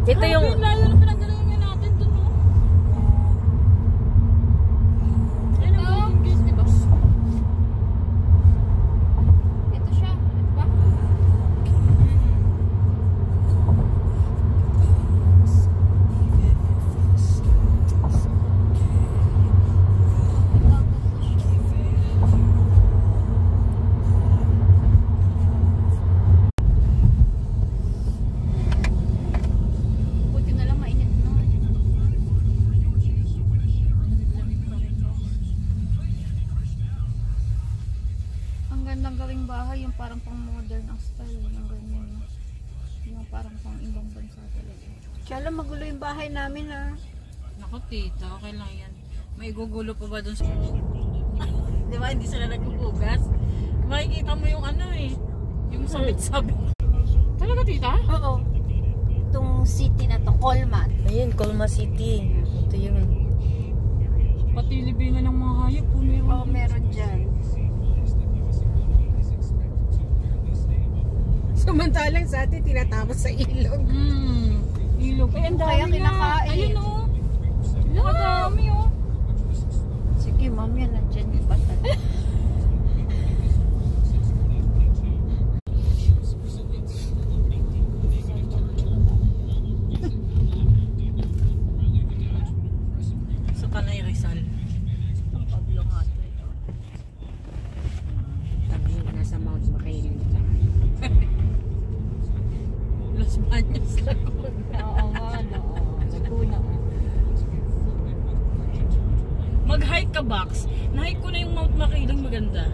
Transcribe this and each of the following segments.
Ito yung... Layo na pinagdalayan natin dun, no? Ito, di ba? Ito siya, di ba? Ang gawing bahay, yung parang pang modern ang style, yung ganyan, yung parang pang ibang bansa talaga. Kaya lang magulo yung bahay namin ha. Naku tita, okay lang yan. May gugulo pa ba dun sa... Di ba, hindi sila nagkukugas? Makikita mo yung ano eh, yung sabit-sabit. Talaga tita? Oo. Itong city na to, Colman. Ayun, Colma City. Ito yung... Pati libingan ng mga hayop po meron. Oo, meron dyan. Samantalang sa atin, tinatapos sa ilog. Ilog. Ay, ang dami Kaya na. kinakain. Ayun o. Ang dami o. Sige, ma'am, yan nandyan yung batal. Sa Panay Rizal. Ang Pablo nga ito. Tabi nasa Mount Macain. Las Bañas. Oo nga, no. Laguna. Mag-hike ka, Box. Na-hike ko na yung Mount Makiling, maganda.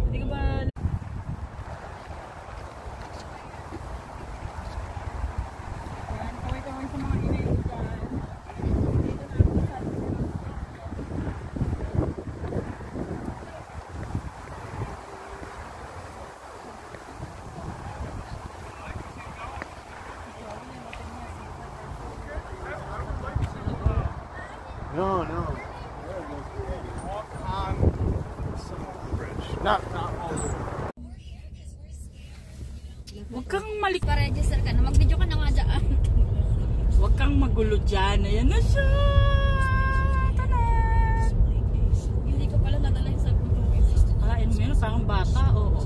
Hindi ka ba... Yan, kaway-kaway sa mga inayin dyan. No. Walk on some bridge. Not all. Huwag kang malik... Pa-register ka na. Mag-video ka na nga dyan. Huwag kang magulo dyan. Ayan na siya! Tanan! Hindi ko pala nadala yung sabi ko. Kalain mo yun, parang bata. Oo.